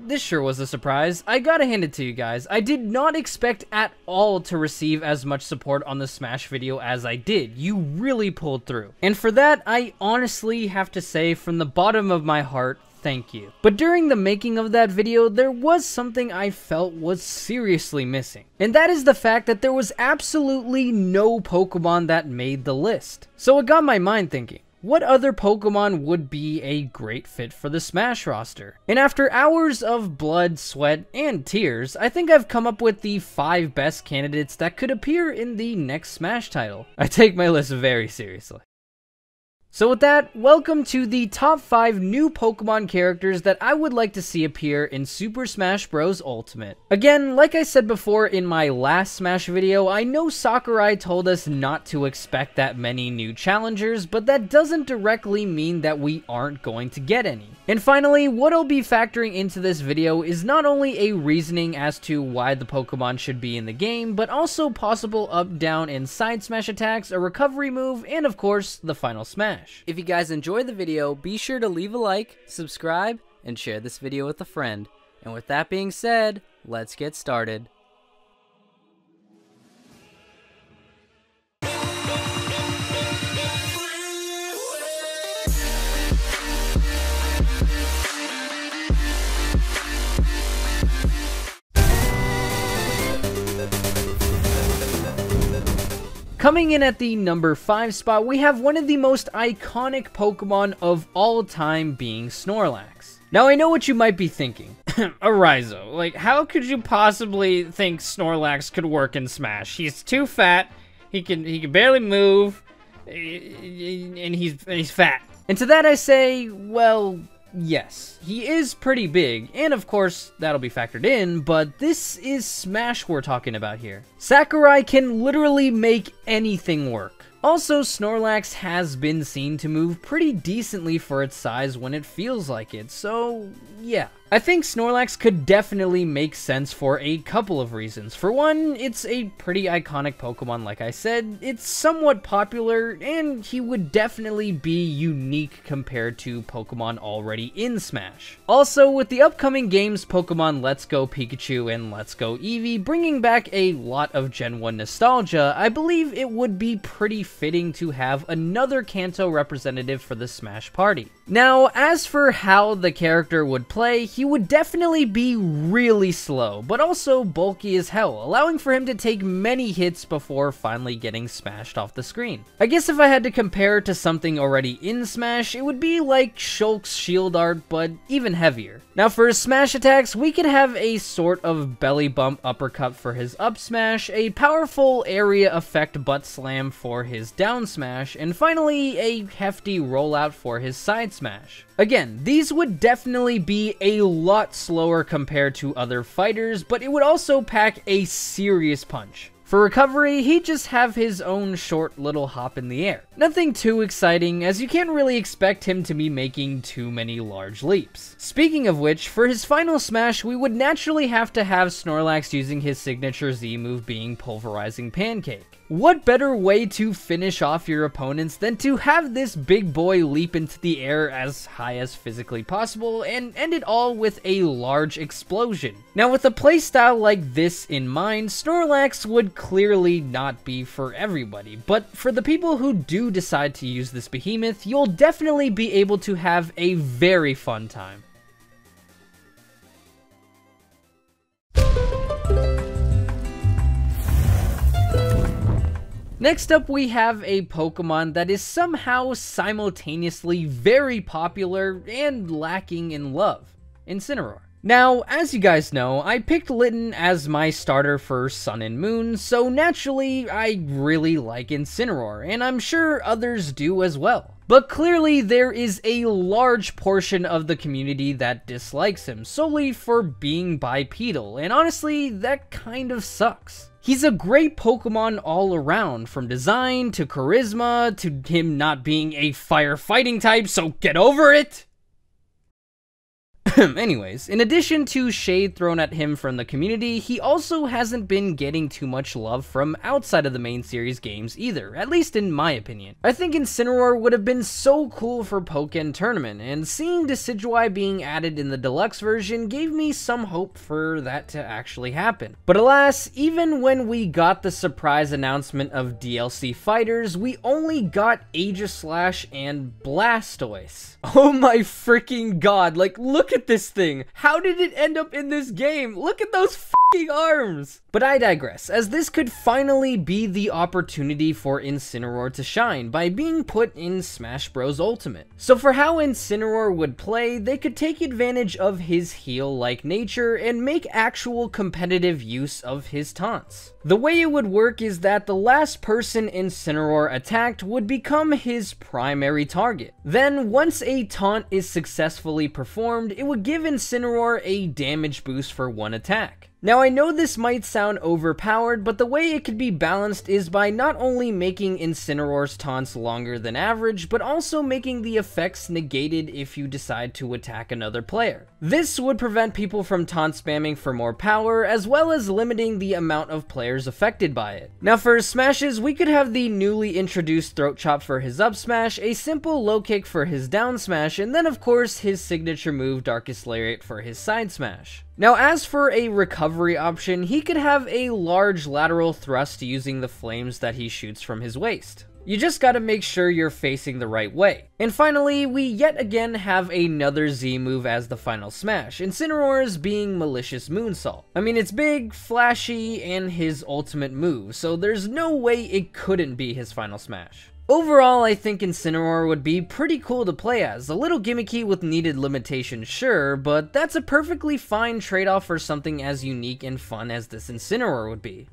this sure was a surprise. I gotta hand it to you guys. I did not expect at all to receive as much support on the Smash video as I did. You really pulled through. And for that, I honestly have to say from the bottom of my heart, thank you. But during the making of that video, there was something I felt was seriously missing. And that is the fact that there was absolutely no Pokemon that made the list. So it got my mind thinking, what other Pokemon would be a great fit for the Smash roster? And after hours of blood, sweat, and tears, I think I've come up with the 5 best candidates that could appear in the next Smash title. I take my list very seriously. So with that, welcome to the top 5 new Pokemon characters that I would like to see appear in Super Smash Bros. Ultimate. Again, like I said before in my last Smash video, I know Sakurai told us not to expect that many new challengers, but that doesn't directly mean that we aren't going to get any. And finally, what I'll be factoring into this video is not only a reasoning as to why the Pokemon should be in the game, but also possible up, down, and side smash attacks, a recovery move, and of course, the final smash. If you guys enjoyed the video, be sure to leave a like, subscribe, and share this video with a friend. And with that being said, let's get started. Coming in at the number 5 spot, we have one of the most iconic Pokemon of all time being Snorlax. Now I know what you might be thinking. Arizo, like how could you possibly think Snorlax could work in Smash? He's too fat, he can barely move, and he's fat. And to that I say, well, yes, he is pretty big, and of course, that'll be factored in, but this is Smash we're talking about here. Sakurai can literally make anything work. Also, Snorlax has been seen to move pretty decently for its size when it feels like it, so yeah. I think Snorlax could definitely make sense for a couple of reasons. For one, it's a pretty iconic Pokemon like I said, it's somewhat popular, and he would definitely be unique compared to Pokemon already in Smash. Also, with the upcoming games Pokemon Let's Go Pikachu and Let's Go Eevee bringing back a lot of Gen 1 nostalgia, I believe it would be pretty fitting to have another Kanto representative for the Smash party. Now, as for how the character would play, he would definitely be really slow, but also bulky as hell, allowing for him to take many hits before finally getting smashed off the screen. I guess if I had to compare to something already in Smash, it would be like Shulk's shield art, but even heavier. Now for his smash attacks, we could have a sort of belly bump uppercut for his up smash, a powerful area effect butt slam for his down smash, and finally a hefty rollout for his side smash. Again, these would definitely be a lot slower compared to other fighters, but it would also pack a serious punch. For recovery, he'd just have his own short little hop in the air. Nothing too exciting, as you can't really expect him to be making too many large leaps. Speaking of which, for his final smash, we would naturally have to have Snorlax using his signature Z move being Pulverizing Pancake. What better way to finish off your opponents than to have this big boy leap into the air as high as physically possible and end it all with a large explosion. Now with a playstyle like this in mind, Snorlax would clearly not be for everybody, but for the people who do decide to use this behemoth, you'll definitely be able to have a very fun time. Next up, we have a Pokemon that is somehow simultaneously very popular and lacking in love, Incineroar. Now, as you guys know, I picked Litten as my starter for Sun and Moon, so naturally, I really like Incineroar, and I'm sure others do as well. But clearly, there is a large portion of the community that dislikes him solely for being bipedal, and honestly, that kind of sucks. He's a great Pokemon all around, from design to charisma to him not being a fire fighting type, so get over it! Anyways, in addition to shade thrown at him from the community, he also hasn't been getting too much love from outside of the main series games either, at least in my opinion. I think Incineroar would have been so cool for Pokken Tournament, and seeing Decidueye being added in the deluxe version gave me some hope for that to actually happen. But alas, even when we got the surprise announcement of DLC fighters, we only got Aegislash and Blastoise. Oh my freaking god, like look at this thing. How did it end up in this game? Look at those f***ing arms. But I digress, as this could finally be the opportunity for Incineroar to shine by being put in Smash Bros. Ultimate. So for how Incineroar would play, they could take advantage of his heal-like nature and make actual competitive use of his taunts. The way it would work is that the last person Incineroar attacked would become his primary target. Then, once a taunt is successfully performed, it would give Incineroar a damage boost for one attack. Now I know this might sound overpowered, but the way it could be balanced is by not only making Incineroar's taunts longer than average, but also making the effects negated if you decide to attack another player. This would prevent people from taunt spamming for more power, as well as limiting the amount of players affected by it. Now for his smashes, we could have the newly introduced Throat Chop for his up smash, a simple low kick for his down smash, and then of course his signature move Darkest Lariat for his side smash. Now as for a recovery option, he could have a large lateral thrust using the flames that he shoots from his waist. You just gotta make sure you're facing the right way. And finally, we yet again have another Z move as the final smash, Incineroar's being Malicious Moonsault. I mean, it's big, flashy, and his ultimate move, so there's no way it couldn't be his final smash. Overall, I think Incineroar would be pretty cool to play as, a little gimmicky with needed limitations, sure, but that's a perfectly fine trade-off for something as unique and fun as this Incineroar would be.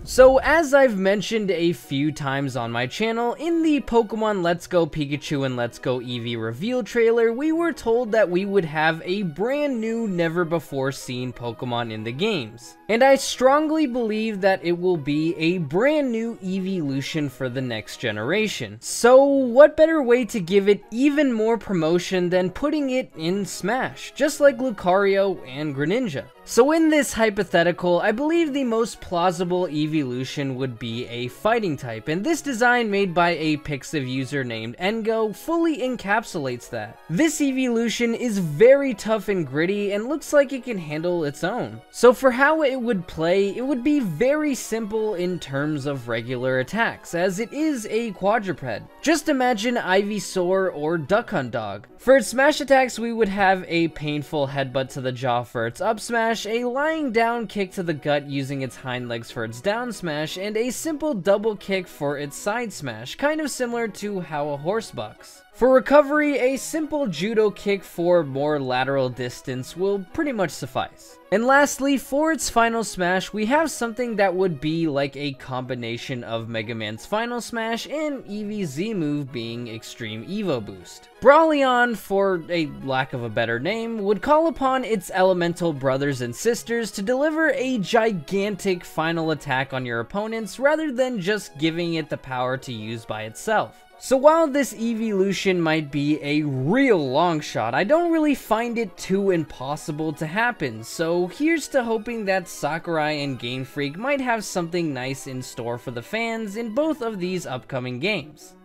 So as I've mentioned a few times on my channel, in the Pokemon Let's Go Pikachu and Let's Go Eevee reveal trailer, we were told that we would have a brand new, never before seen Pokemon in the games. And I strongly believe that it will be a brand new evolution for the next generation. So what better way to give it even more promotion than putting it in Smash, just like Lucario and Greninja. So in this hypothetical, I believe the most plausible evolution would be a fighting type, and this design made by a Pixiv user named Engo fully encapsulates that. This evolution is very tough and gritty and looks like it can handle its own. So for how it would play, it would be very simple in terms of regular attacks, as it is a quadruped. Just imagine Ivysaur or Duck Hunt Dog. For its smash attacks, we would have a painful headbutt to the jaw for its up smash, a lying down kick to the gut using its hind legs for its down smash, and a simple double kick for its side smash, kind of similar to how a horse bucks. For recovery, a simple judo kick for more lateral distance will pretty much suffice. And lastly, for its final smash, we have something that would be like a combination of Mega Man's final smash and Eevee's Z move being Extreme Evo Boost. Brawleon, for a lack of a better name, would call upon its elemental brothers and sisters to deliver a gigantic final attack on your opponents rather than just giving it the power to use by itself. So while this evolution might be a real long shot, I don't really find it too impossible to happen, so here's to hoping that Sakurai and Game Freak might have something nice in store for the fans in both of these upcoming games.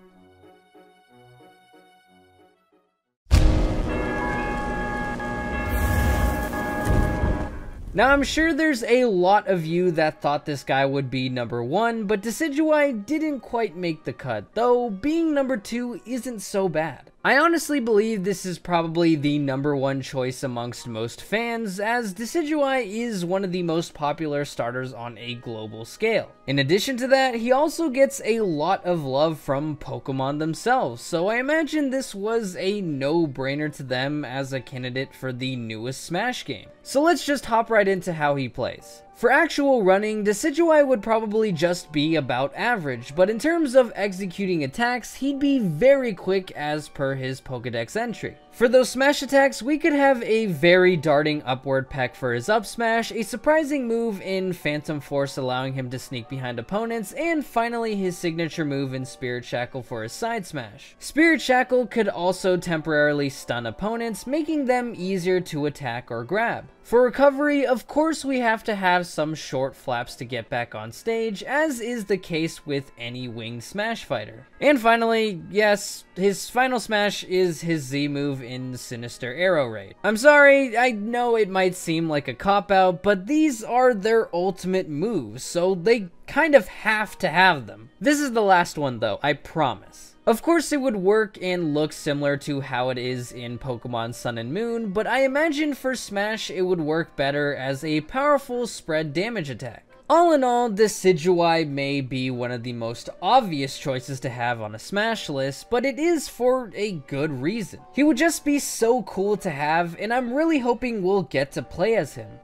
Now I'm sure there's a lot of you that thought this guy would be number 1, but Decidueye didn't quite make the cut, though being number 2 isn't so bad. I honestly believe this is probably the number 1 choice amongst most fans, as Decidueye is one of the most popular starters on a global scale. In addition to that, he also gets a lot of love from Pokemon themselves, so I imagine this was a no-brainer to them as a candidate for the newest Smash game. So let's just hop right into how he plays. For actual running, Decidueye would probably just be about average, but in terms of executing attacks, he'd be very quick as per his Pokedex entry. For those smash attacks, we could have a very darting upward peck for his up smash, a surprising move in Phantom Force allowing him to sneak behind opponents, and finally his signature move in Spirit Shackle for his side smash. Spirit Shackle could also temporarily stun opponents, making them easier to attack or grab. For recovery, of course we have to have some short flaps to get back on stage, as is the case with any winged smash fighter. And finally, yes, his final smash is his Z move in Sinister Arrow Raid. I'm sorry, I know it might seem like a cop-out, but these are their ultimate moves, so they kind of have to have them. This is the last one though, I promise. Of course it would work and look similar to how it is in Pokemon Sun and Moon, but I imagine for Smash it would work better as a powerful spread damage attack. All in all, Decidueye may be one of the most obvious choices to have on a Smash list, but it is for a good reason. He would just be so cool to have, and I'm really hoping we'll get to play as him.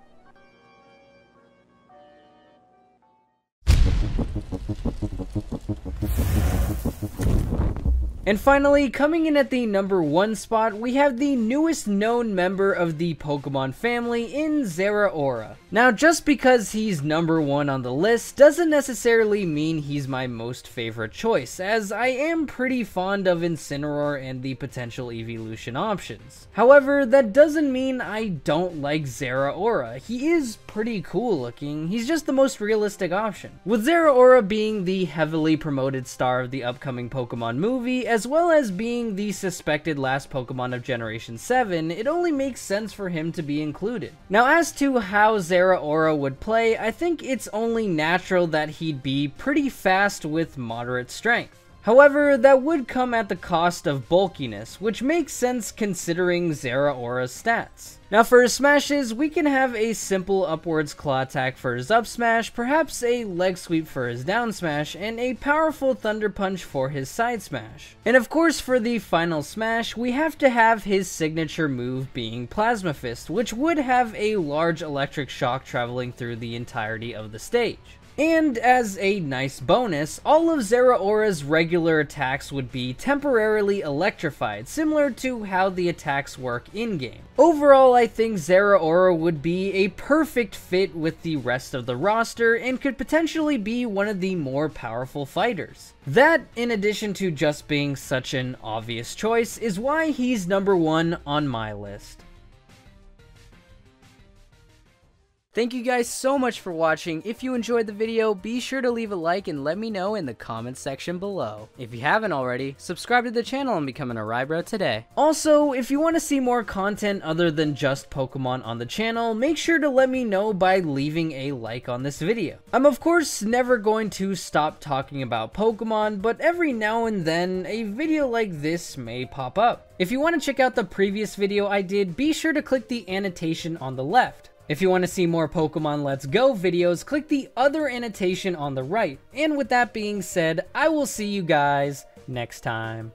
And finally, coming in at the number 1 spot, we have the newest known member of the Pokemon family in Zeraora. Now, just because he's number 1 on the list doesn't necessarily mean he's my most favorite choice, as I am pretty fond of Incineroar and the potential evolution options. However, that doesn't mean I don't like Zeraora. He is pretty cool looking, he's just the most realistic option. With Zeraora being the heavily promoted star of the upcoming Pokemon movie, as well as being the suspected last Pokemon of Generation 7, it only makes sense for him to be included. Now, as to how Zeraora would play, I think it's only natural that he'd be pretty fast with moderate strength. However, that would come at the cost of bulkiness, which makes sense considering Zeraora's stats. Now for his smashes, we can have a simple upwards claw attack for his up smash, perhaps a leg sweep for his down smash, and a powerful thunder punch for his side smash. And of course for the final smash, we have to have his signature move being Plasma Fist, which would have a large electric shock traveling through the entirety of the stage. And as a nice bonus, all of Zeraora's regular attacks would be temporarily electrified, similar to how the attacks work in-game. Overall, I think Zeraora would be a perfect fit with the rest of the roster and could potentially be one of the more powerful fighters. That, in addition to just being such an obvious choice, is why he's number 1 on my list. Thank you guys so much for watching. If you enjoyed the video, be sure to leave a like and let me know in the comments section below. If you haven't already, subscribe to the channel and become an Aribro today. Also, if you want to see more content other than just Pokemon on the channel, make sure to let me know by leaving a like on this video. I'm of course never going to stop talking about Pokemon, but every now and then a video like this may pop up. If you want to check out the previous video I did, be sure to click the annotation on the left. If you want to see more Pokemon Let's Go videos, click the other annotation on the right. And with that being said, I will see you guys next time.